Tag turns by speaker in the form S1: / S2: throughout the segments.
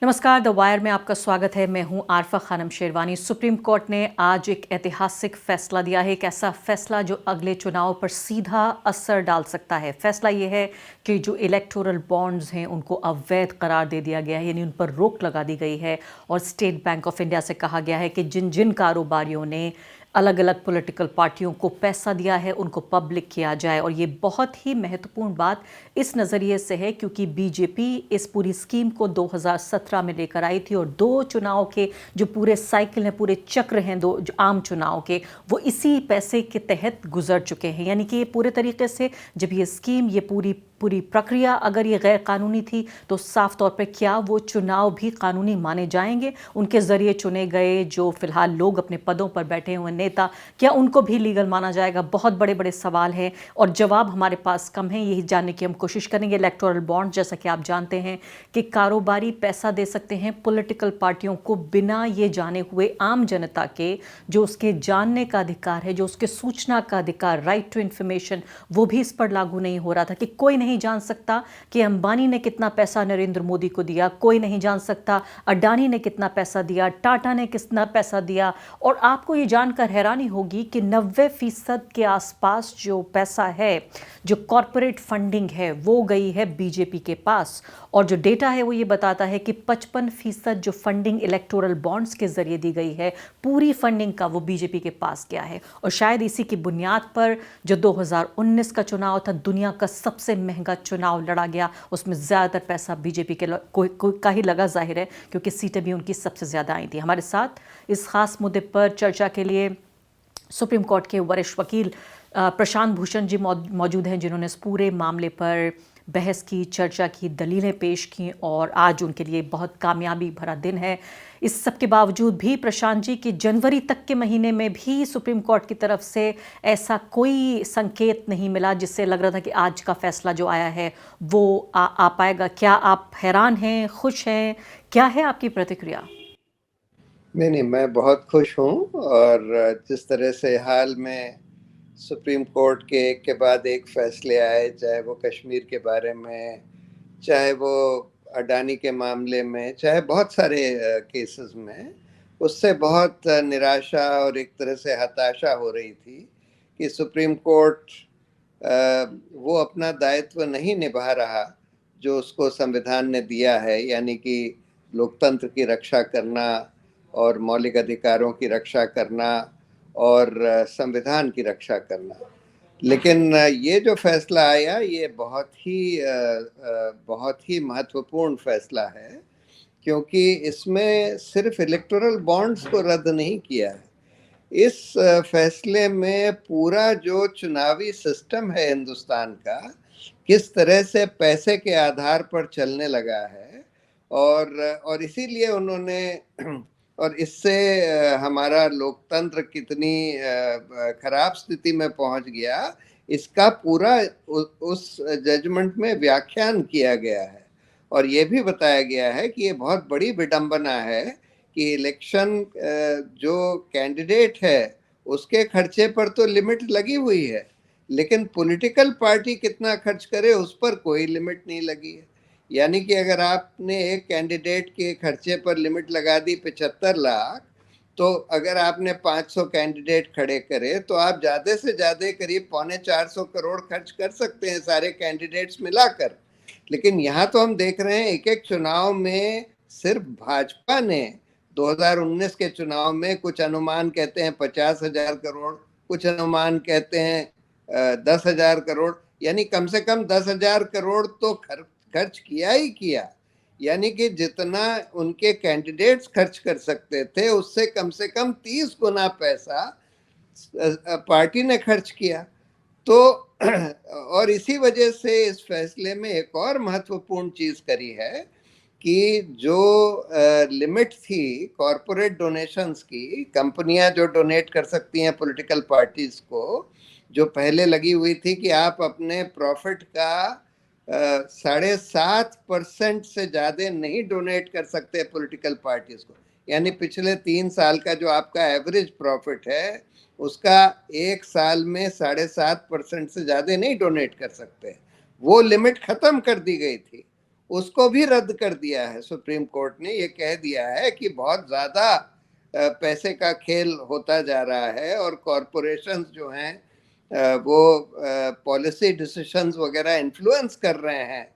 S1: नमस्कार, the wire में आपका स्वागत है। मैं हूं आरफा खानम शेरवानी। सुप्रीम कोर्ट ने आज एक ऐतिहासिक फैसला दिया है, एक ऐसा फैसला जो अगले चुनाव पर सीधा असर डाल सकता है। फैसला ये है कि जो इलेक्टोरल बॉन्ड्स हैं उनको अवैध करार दे दिया गया है, यानी उन पर रोक लगा दी गई है। और स्टेट बैंक ऑफ इंडिया से कहा गया है कि जिन जिन कारोबारियों ने अलग अलग पॉलिटिकल पार्टियों को पैसा दिया है उनको पब्लिक किया जाए। और ये बहुत ही महत्वपूर्ण बात इस नज़रिए से है क्योंकि बीजेपी इस पूरी स्कीम को 2017 में लेकर आई थी और दो चुनाव के जो पूरे साइकिल हैं, पूरे चक्र हैं, दो जो आम चुनाव के, वो इसी पैसे के तहत गुजर चुके हैं। यानी कि ये पूरे तरीके से जब ये स्कीम, ये पूरी प्रक्रिया अगर ये गैर कानूनी थी तो साफ तौर पर क्या वो चुनाव भी कानूनी माने जाएंगे? उनके ज़रिए चुने गए जो फिलहाल लोग अपने पदों पर बैठे हुए नेता, क्या उनको भी लीगल माना जाएगा? बहुत बड़े बड़े सवाल हैं और जवाब हमारे पास कम है। यही जानने की हम कोशिश करेंगे। इलेक्टोरल बॉन्ड, जैसा कि आप जानते हैं कि कारोबारी पैसा दे सकते हैं पॉलिटिकल पार्टियों को बिना ये जाने हुए आम जनता के, जो उसके जानने का अधिकार है, जो उसके सूचना का अधिकार, राइट टू इन्फॉर्मेशन, वो भी इस पर लागू नहीं हो रहा था कि कोई नहीं जान सकता कि अंबानी ने कितना पैसा नरेंद्र मोदी को दिया, कोई नहीं जान सकता अडानी ने कितना पैसा दिया, टाटा ने कितना पैसा दिया। और आपको ये जानकर हैरानी होगी कि 90% के आसपास जो पैसा है, जो कॉरपोरेट फंडिंग है, वो गई है बीजेपी के पास। और जो डेटा है वो ये बताता है कि 55% जो फंडिंग इलेक्टोरल बॉन्ड्स के जरिए दी गई है, पूरी फंडिंग का वो बीजेपी के पास गया है। और शायद इसी की बुनियाद पर जो 2019 का चुनाव था, दुनिया का सबसे महंगा चुनाव लड़ा गया, उसमें ज़्यादातर पैसा बीजेपी के का ही लगा, जाहिर है, क्योंकि सीटें भी उनकी सबसे ज़्यादा आई थी। हमारे साथ इस खास मुद्दे पर चर्चा के लिए सुप्रीम कोर्ट के वरिष्ठ वकील प्रशांत भूषण जी मौजूद हैं, जिन्होंने इस पूरे मामले पर बहस की, चर्चा की, दलीलें पेश की और आज उनके लिए बहुत कामयाबी भरा दिन है। इस सब के बावजूद भी प्रशांत जी कि जनवरी तक के महीने में भी सुप्रीम कोर्ट की तरफ से ऐसा कोई संकेत नहीं मिला जिससे लग रहा था कि आज का फैसला जो आया है वो आ पाएगा। क्या आप हैरान हैं, खुश हैं? क्या है आपकी प्रतिक्रिया?
S2: नहीं, मैं बहुत खुश हूँ। और जिस तरह से हाल में सुप्रीम कोर्ट के एक के बाद एक फैसले आए, चाहे वो कश्मीर के बारे में, चाहे वो अडानी के मामले में, चाहे बहुत सारे केसेस में, उससे बहुत निराशा और एक तरह से हताशा हो रही थी कि सुप्रीम कोर्ट वो अपना दायित्व नहीं निभा रहा जो उसको संविधान ने दिया है, यानी कि लोकतंत्र की रक्षा करना और मौलिक अधिकारों की रक्षा करना और संविधान की रक्षा करना। लेकिन ये जो फैसला आया, ये बहुत ही महत्वपूर्ण फैसला है, क्योंकि इसमें सिर्फ इलेक्टोरल बॉन्ड्स को रद्द नहीं किया है। इस फैसले में पूरा जो चुनावी सिस्टम है हिंदुस्तान का, किस तरह से पैसे के आधार पर चलने लगा है, और इसीलिए उन्होंने और इससे हमारा लोकतंत्र कितनी खराब स्थिति में पहुंच गया, इसका पूरा उस जजमेंट में व्याख्यान किया गया है। और ये भी बताया गया है कि ये बहुत बड़ी विडंबना है कि इलेक्शन जो कैंडिडेट है उसके खर्चे पर तो लिमिट लगी हुई है, लेकिन पॉलिटिकल पार्टी कितना खर्च करे उस पर कोई लिमिट नहीं लगी है। यानी कि अगर आपने एक कैंडिडेट के खर्चे पर लिमिट लगा दी 75 लाख, तो अगर आपने 500 कैंडिडेट खड़े करे तो आप ज़्यादा से ज़्यादा करीब 350 करोड़ खर्च कर सकते हैं सारे कैंडिडेट्स मिलाकर। लेकिन यहाँ तो हम देख रहे हैं एक एक चुनाव में सिर्फ भाजपा ने 2019 के चुनाव में कुछ अनुमान कहते हैं 50,000 करोड़, कुछ अनुमान कहते हैं 10,000 करोड़, यानी कम से कम 10,000 करोड़ तो खर्च किया ही किया। यानी कि जितना उनके कैंडिडेट्स खर्च कर सकते थे उससे कम से कम 30 गुना पैसा पार्टी ने खर्च किया। तो और इसी वजह से इस फैसले में एक और महत्वपूर्ण चीज करी है कि जो लिमिट थी कॉरपोरेट डोनेशंस की, कंपनियां जो डोनेट कर सकती हैं पॉलिटिकल पार्टीज को, जो पहले लगी हुई थी कि आप अपने प्रॉफिट का 7.5% से ज्यादा नहीं डोनेट कर सकते पॉलिटिकल पार्टीज को। यानी पिछले 3 साल का जो आपका एवरेज प्रॉफिट है उसका एक साल में 7.5% से ज्यादा नहीं डोनेट कर सकते। वो लिमिट खत्म कर दी गई थी। उसको भी रद्द कर दिया है सुप्रीम कोर्ट ने। ये कह दिया है कि बहुत ज्यादा पैसे का खेल होता जा रहा है और कॉरपोरेशंस जो हैं वो पॉलिसी डिसीजंस वगैरह इन्फ्लुएंस कर रहे हैं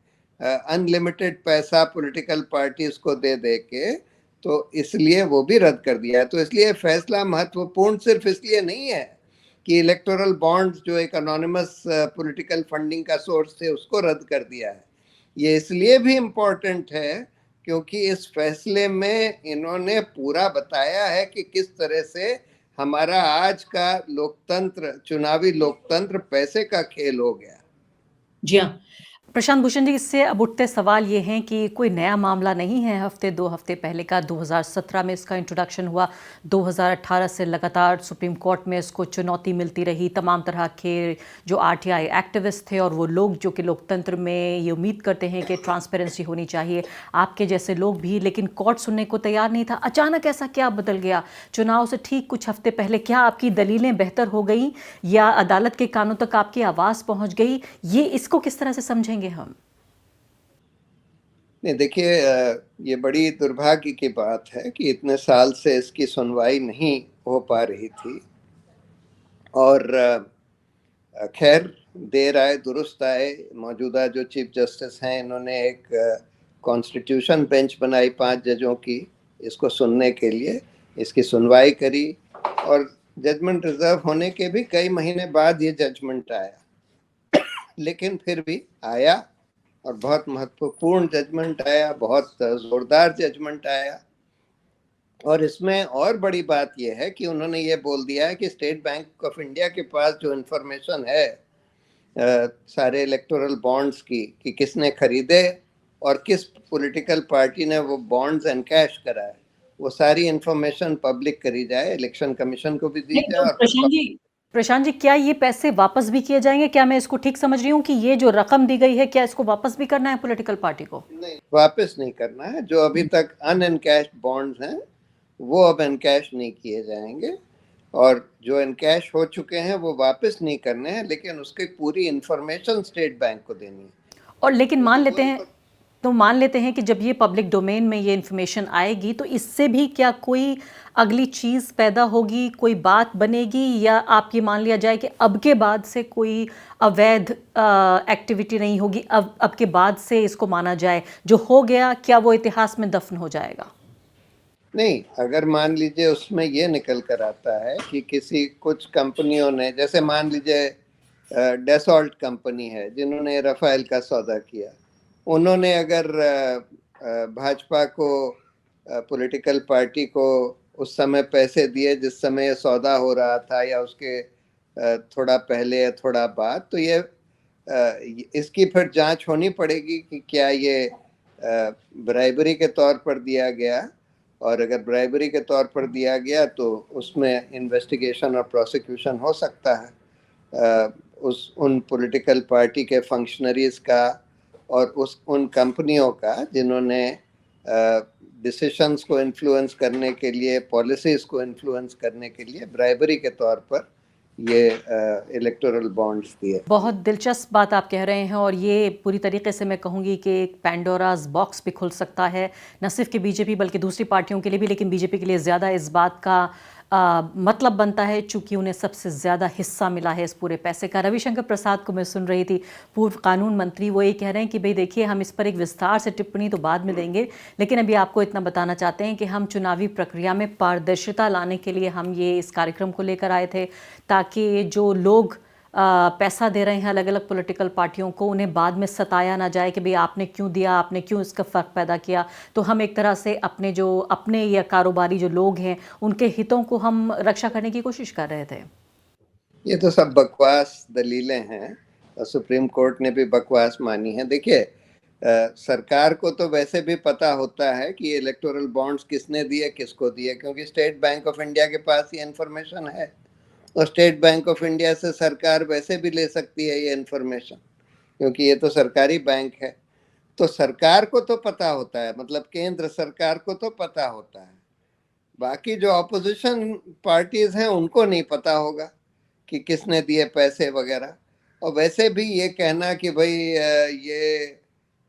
S2: अनलिमिटेड पैसा पॉलिटिकल पार्टीज को दे दे के, तो इसलिए वो भी रद्द कर दिया है। तो इसलिए फैसला महत्वपूर्ण सिर्फ इसलिए नहीं है कि इलेक्टोरल बॉन्ड्स जो एक अनोनिमस पॉलिटिकल फंडिंग का सोर्स थे उसको रद्द कर दिया है। ये इसलिए भी इम्पोर्टेंट है क्योंकि इस फैसले में इन्होंने पूरा बताया है कि किस तरह से हमारा आज का लोकतंत्र, चुनावी लोकतंत्र पैसे का खेल हो गया।
S1: जी हाँ। प्रशांत भूषण जी, इससे अब उठते सवाल ये हैं कि कोई नया मामला नहीं है। हफ्ते 2 हफ्ते पहले का 2017 में इसका इंट्रोडक्शन हुआ। 2018 से लगातार सुप्रीम कोर्ट में इसको चुनौती मिलती रही। तमाम तरह के जो आरटीआई एक्टिविस्ट थे और वो लोग जो कि लोकतंत्र में ये उम्मीद करते हैं कि ट्रांसपेरेंसी होनी चाहिए, आपके जैसे लोग भी, लेकिन कोर्ट सुनने को तैयार नहीं था। अचानक ऐसा क्या बदल गया? चुनाव से ठीक कुछ हफ्ते पहले क्या आपकी दलीलें बेहतर हो गई या अदालत के कानों तक आपकी आवाज़ पहुंच गई? ये इसको किस तरह से समझेंगे हम?
S2: नहीं, देखिए, ये बड़ी दुर्भाग्य की बात है कि इतने साल से इसकी सुनवाई नहीं हो पा रही थी और खैर देर आए दुरुस्त आए। मौजूदा जो चीफ जस्टिस हैं इन्होंने एक कॉन्स्टिट्यूशन बेंच बनाई 5 जजों की इसको सुनने के लिए, इसकी सुनवाई करी और जजमेंट रिजर्व होने के भी कई महीने बाद ये जजमेंट आया। लेकिन फिर भी आया और बहुत महत्वपूर्ण जजमेंट आया, बहुत जोरदार जजमेंट आया। और इसमें और बड़ी बात यह है कि उन्होंने ये बोल दिया है कि स्टेट बैंक ऑफ इंडिया के पास जो इंफॉर्मेशन है सारे इलेक्टोरल बॉन्ड्स की, कि किसने खरीदे और किस पॉलिटिकल पार्टी ने वो बॉन्ड्स एनकैश कराए, वो सारी इंफॉर्मेशन पब्लिक करी जाए, इलेक्शन कमीशन को भी दी
S1: नहीं
S2: जाए।
S1: तो
S2: और
S1: प्रशांत जी, क्या ये पैसे वापस भी किए जाएंगे? क्या मैं इसको ठीक समझ रही हूँ कि ये जो रकम दी गई है, क्या इसको वापस भी करना है पॉलिटिकल पार्टी को?
S2: नहीं, वापस नहीं करना है। जो अभी तक अनएनकैश्ड बॉन्ड्स हैं वो अब एनकैश नहीं किए जाएंगे और जो एनकैश हो चुके हैं वो वापस नहीं करने हैं, लेकिन उसकी पूरी इंफॉर्मेशन स्टेट बैंक को देनी है।
S1: और लेकिन मान लेते हैं कि जब ये पब्लिक डोमेन में ये इन्फॉर्मेशन आएगी तो इससे भी क्या कोई अगली चीज़ पैदा होगी, कोई बात बनेगी, या आप ये मान लिया जाए कि अब के बाद से कोई अवैध एक्टिविटी नहीं होगी, अब के बाद से इसको माना जाए जो हो गया, क्या वो इतिहास में दफन हो जाएगा?
S2: नहीं, अगर मान लीजिए उसमें ये निकल कर आता है कि किसी कुछ कंपनियों ने, जैसे मान लीजिए डेसॉल्ट कंपनी है जिन्होंने राफेल का सौदा किया, उन्होंने अगर भाजपा को, पॉलिटिकल पार्टी को उस समय पैसे दिए जिस समय सौदा हो रहा था या उसके थोड़ा पहले या थोड़ा बाद, तो ये इसकी फिर जांच होनी पड़ेगी कि क्या ये ब्राइबरी के तौर पर दिया गया, और अगर ब्राइबरी के तौर पर दिया गया तो उसमें इन्वेस्टिगेशन और प्रोसिक्यूशन हो सकता है उन पॉलिटिकल पार्टी के फंक्शनरीज का और उन कंपनियों का जिन्होंने डिसीशंस को इन्फ्लुएंस करने के लिए, पॉलिसीज को इन्फ्लुएंस करने के लिए ब्राइबरी के तौर पर ये इलेक्टोरल बॉन्ड्स दिए।
S1: बहुत दिलचस्प बात आप कह रहे हैं और ये पूरी तरीके से मैं कहूँगी कि एक पैंडोराज बॉक्स भी खुल सकता है, न सिर्फ कि बीजेपी बल्कि दूसरी पार्टियों के लिए भी, लेकिन बीजेपी के लिए ज़्यादा इस बात का मतलब बनता है चूँकि उन्हें सबसे ज़्यादा हिस्सा मिला है इस पूरे पैसे का। रविशंकर प्रसाद को मैं सुन रही थी, पूर्व कानून मंत्री, वो ये कह रहे हैं कि भाई देखिए, हम इस पर एक विस्तार से टिप्पणी तो बाद में देंगे, लेकिन अभी आपको इतना बताना चाहते हैं कि हम चुनावी प्रक्रिया में पारदर्शिता लाने के लिए हम ये इस कार्यक्रम को लेकर आए थे, ताकि जो लोग पैसा दे रहे हैं अलग अलग पॉलिटिकल पार्टियों को, उन्हें बाद में सताया ना जाए कि भाई आपने क्यों दिया, आपने क्यों इसका फ़र्क पैदा किया। तो हम एक तरह से अपने या कारोबारी जो लोग हैं उनके हितों को हम रक्षा करने की कोशिश कर रहे थे।
S2: ये तो सब बकवास दलीलें हैं और सुप्रीम कोर्ट ने भी बकवास मानी है। देखिए, सरकार को तो वैसे भी पता होता है कि इलेक्टोरल बॉन्ड्स किसने दिए, किसको दिए, क्योंकि स्टेट बैंक ऑफ इंडिया के पास ये इन्फॉर्मेशन है और स्टेट बैंक ऑफ इंडिया से सरकार वैसे भी ले सकती है ये इन्फॉर्मेशन, क्योंकि ये तो सरकारी बैंक है। तो सरकार को तो पता होता है, मतलब केंद्र सरकार को तो पता होता है, बाकी जो ऑपोजिशन पार्टीज हैं उनको नहीं पता होगा कि किसने दिए पैसे वगैरह। और वैसे भी ये कहना कि भाई ये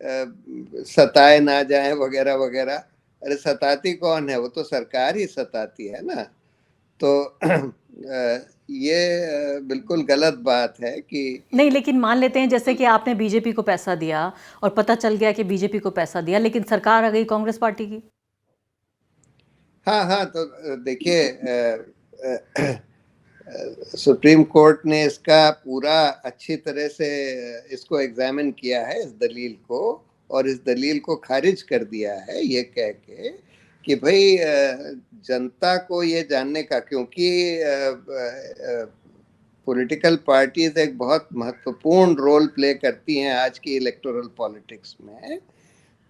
S2: सताए ना जाए वगैरह वगैरह। अरे सताती कौन है, वो तो सरकार ही सताती है ना। तो ये बिल्कुल गलत बात है कि
S1: नहीं, लेकिन मान लेते हैं जैसे कि आपने बीजेपी को पैसा दिया और पता चल गया कि बीजेपी को पैसा दिया, लेकिन सरकार आ गई कांग्रेस पार्टी की।
S2: हाँ हाँ, तो देखिए सुप्रीम कोर्ट ने इसका पूरा अच्छी तरह से इसको एग्जामिन किया है, इस दलील को, और इस दलील को खारिज कर दिया है ये कह के कि भाई जनता को ये जानने का, क्योंकि पॉलिटिकल पार्टीज एक बहुत महत्वपूर्ण रोल प्ले करती हैं आज की इलेक्टोरल पॉलिटिक्स में।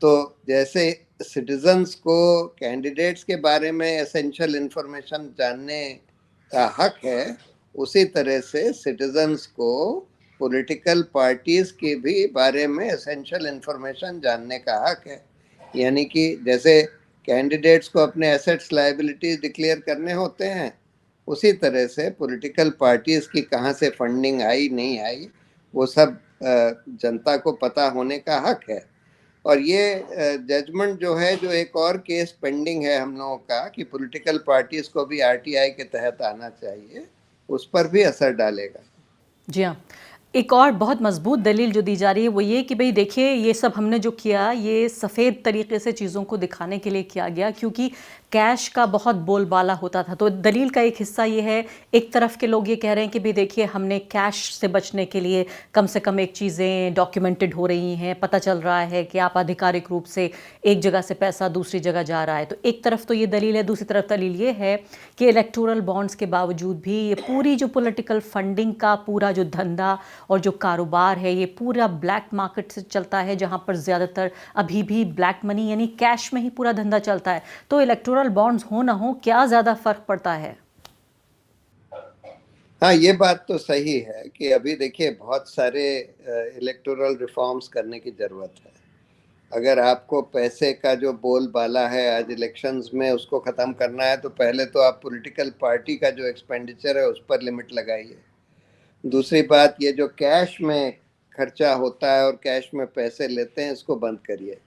S2: तो जैसे सिटीजन्स को कैंडिडेट्स के बारे में एसेंशियल इंफॉर्मेशन जानने का हक है, उसी तरह से सिटीजन्स को पॉलिटिकल पार्टीज के भी बारे में एसेंशियल इंफॉर्मेशन जानने का हक है। यानी कि जैसे कैंडिडेट्स को अपने एसेट्स लायबिलिटीज डिक्लेयर करने होते हैं, उसी तरह से पॉलिटिकल पार्टीज की कहाँ से फंडिंग आई नहीं आई, वो सब जनता को पता होने का हक है। और ये जजमेंट जो है, जो एक और केस पेंडिंग है हम लोगों का कि पॉलिटिकल पार्टीज को भी आरटीआई के तहत आना चाहिए, उस पर भी असर डालेगा।
S1: जी हाँ। एक और बहुत मजबूत दलील जो दी जा रही है वो ये कि भाई देखिए, ये सब हमने जो किया ये सफ़ेद तरीके से चीज़ों को दिखाने के लिए किया गया, क्योंकि कैश का बहुत बोलबाला होता था। तो दलील का एक हिस्सा ये है, एक तरफ के लोग ये कह रहे हैं कि भाई देखिए, हमने कैश से बचने के लिए कम से कम एक चीज़ें डॉक्यूमेंटेड हो रही हैं, पता चल रहा है कि आप आधिकारिक रूप से एक जगह से पैसा दूसरी जगह जा रहा है। तो एक तरफ तो ये दलील है, दूसरी तरफ दलील ये है कि इलेक्टोरल बॉन्ड्स के बावजूद भी ये पूरी जो पॉलिटिकल फंडिंग का पूरा जो धंधा और जो कारोबार है, ये पूरा ब्लैक मार्केट से चलता है, जहाँ पर ज़्यादातर अभी भी ब्लैक मनी यानी कैश में ही पूरा धंधा चलता है। तो इलेक्टोरल बॉन्ड्स हो ना हो, क्या ज़्यादा फर्क पड़ता है?
S2: हाँ, ये बात तो सही है कि अभी देखिए बहुत सारे इलेक्टोरल रिफॉर्म्स करने की ज़रूरत है। अगर आपको पैसे का जो बोलबाला है आज इलेक्शंस में उसको ख़त्म करना है, तो पहले तो आप पॉलिटिकल पार्टी का जो एक्सपेंडिचर है उस पर लिमिट लगाइए। दूसरी बात, ये जो कैश में खर्चा होता है और कैश में पैसे लेते हैं, इसको बंद करिए।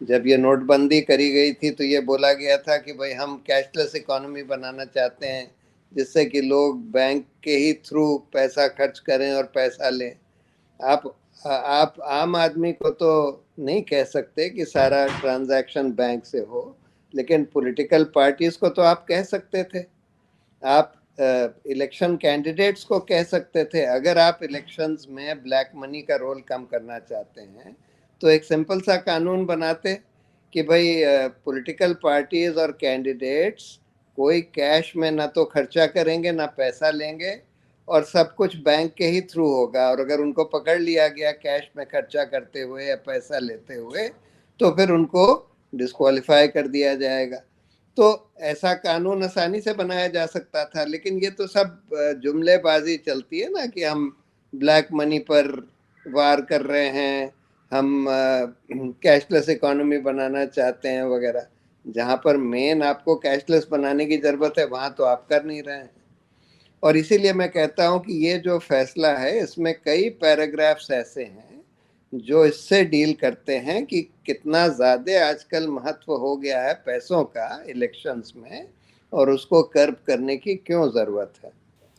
S2: जब ये नोटबंदी करी गई थी तो ये बोला गया था कि भाई हम कैशलेस इकोनॉमी बनाना चाहते हैं, जिससे कि लोग बैंक के ही थ्रू पैसा खर्च करें और पैसा लें। आप आम आदमी को तो नहीं कह सकते कि सारा ट्रांजैक्शन बैंक से हो, लेकिन पॉलिटिकल पार्टीज को तो आप कह सकते थे। आप इलेक्शन कैंडिडेट्स को कह सकते थे। अगर आप इलेक्शंस में ब्लैक मनी का रोल कम करना चाहते हैं तो एक सिंपल सा कानून बनाते कि भाई पॉलिटिकल पार्टीज और कैंडिडेट्स कोई कैश में ना तो खर्चा करेंगे ना पैसा लेंगे, और सब कुछ बैंक के ही थ्रू होगा। और अगर उनको पकड़ लिया गया कैश में खर्चा करते हुए या पैसा लेते हुए, तो फिर उनको डिस्क्वालीफाई कर दिया जाएगा। तो ऐसा कानून आसानी से बनाया जा सकता था, लेकिन ये तो सब जुमलेबाजी चलती है ना कि हम ब्लैक मनी पर वार कर रहे हैं, हम कैशलेस इकोनॉमी बनाना चाहते हैं वगैरह। जहाँ पर मेन आपको कैशलेस बनाने की ज़रूरत है, वहाँ तो आप कर नहीं रहे हैं। और इसीलिए मैं कहता हूँ कि ये जो फैसला है, इसमें कई पैराग्राफ्स ऐसे हैं जो इससे डील करते हैं कि कितना ज़्यादा आजकल महत्व हो गया है पैसों का इलेक्शंस में, और उसको कर्ब करने की क्यों ज़रूरत है।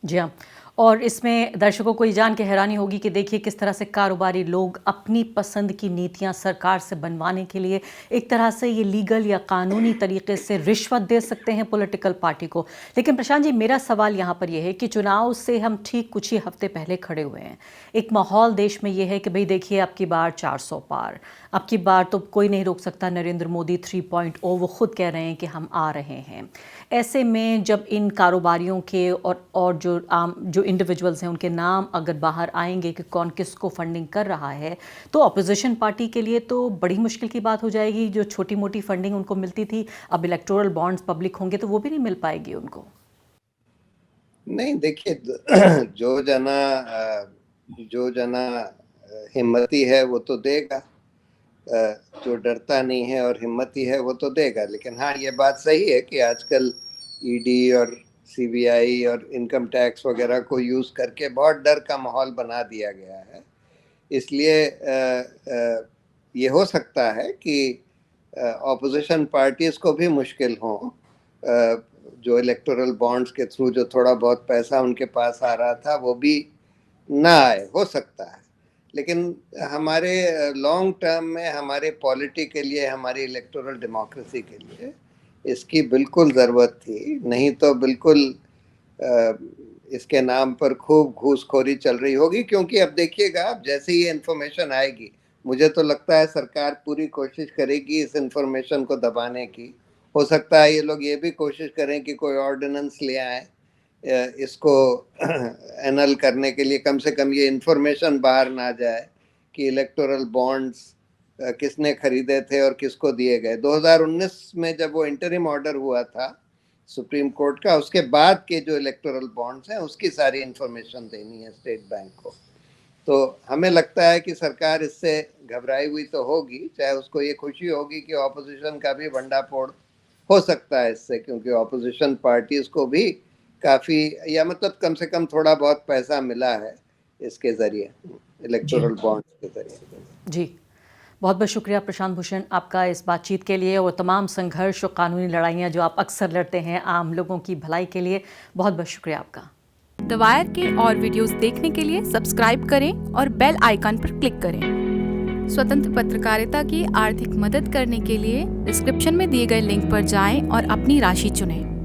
S1: जी हाँ। और इसमें दर्शकों को ये जान के हैरानी होगी कि देखिए किस तरह से कारोबारी लोग अपनी पसंद की नीतियां सरकार से बनवाने के लिए एक तरह से ये लीगल या कानूनी तरीके से रिश्वत दे सकते हैं पॉलिटिकल पार्टी को। लेकिन प्रशांत जी, मेरा सवाल यहाँ पर यह है कि चुनाव से हम ठीक कुछ ही हफ्ते पहले खड़े हुए हैं। एक माहौल देश में ये है कि भाई देखिए, अब की बार 400 पार, अब की बार तो कोई नहीं रोक सकता। नरेंद्र मोदी 3.0 वो खुद कह रहे हैं कि हम आ रहे हैं। ऐसे में जब इन कारोबारियों के और जो इंडिविजुअल्स हैं उनके नाम अगर बाहर आएंगे कि कौन किसको फंडिंग कर रहा है, तो अपोजिशन पार्टी के लिए तो बड़ी मुश्किल की बात हो जाएगी। जो छोटी मोटी फंडिंग उनको मिलती थी, अब इलेक्टोरल बॉन्ड्स पब्लिक होंगे तो वो भी नहीं मिल पाएगी उनको।
S2: नहीं, देखिए जो जना हिम्मती है वो तो देगा, जो डरता नहीं है और हिम्मती है वो तो देगा। लेकिन हाँ, ये बात सही है कि आजकल ईडी और सीबीआई और इनकम टैक्स वगैरह को यूज़ करके बहुत डर का माहौल बना दिया गया है। इसलिए ये हो सकता है कि ऑपोजिशन पार्टीज को भी मुश्किल हो, जो इलेक्टोरल बॉन्ड्स के थ्रू जो थोड़ा बहुत पैसा उनके पास आ रहा था वो भी ना आए, हो सकता है। लेकिन हमारे लॉन्ग टर्म में हमारे पॉलिटी के लिए, हमारी इलेक्टोरल डेमोक्रेसी के लिए इसकी बिल्कुल ज़रूरत थी। नहीं तो बिल्कुल इसके नाम पर खूब घूसखोरी चल रही होगी। क्योंकि अब देखिएगा, अब जैसे ही इन्फॉर्मेशन आएगी, मुझे तो लगता है सरकार पूरी कोशिश करेगी इस इन्फॉर्मेशन को दबाने की। हो सकता है ये लोग ये भी कोशिश करें कि कोई ऑर्डिनेंस ले आए इसको एनल करने के लिए। कम से कम ये इन्फॉर्मेशन बाहर ना जाए कि इलेक्टोरल बॉन्ड्स किसने खरीदे थे और किसको दिए गए। 2019 में जब वो इंटरिम ऑर्डर हुआ था सुप्रीम कोर्ट का, उसके बाद के जो इलेक्टोरल बॉन्ड्स हैं उसकी सारी इन्फॉर्मेशन देनी है स्टेट बैंक को। तो हमें लगता है कि सरकार इससे घबराई हुई तो होगी, चाहे उसको ये खुशी होगी कि ऑपोजिशन का भी भंडाफोड़ हो सकता है इससे, क्योंकि ऑपोजिशन पार्टीज को भी काफ़ी, या मतलब कम से कम थोड़ा बहुत पैसा मिला है इसके ज़रिए, इलेक्टोरल बॉन्ड्स के ज़रिए।
S1: जी, बहुत बहुत शुक्रिया प्रशांत भूषण आपका इस बातचीत के लिए और तमाम संघर्ष और कानूनी लड़ाइयाँ जो आप अक्सर लड़ते हैं आम लोगों की भलाई के लिए। बहुत बहुत शुक्रिया आपका।
S3: द वायर के और वीडियोस देखने के लिए सब्सक्राइब करें और बेल आइकन पर क्लिक करें। स्वतंत्र पत्रकारिता की आर्थिक मदद करने के लिए डिस्क्रिप्शन में दिए गए लिंक पर जाएं और अपनी राशि चुनें।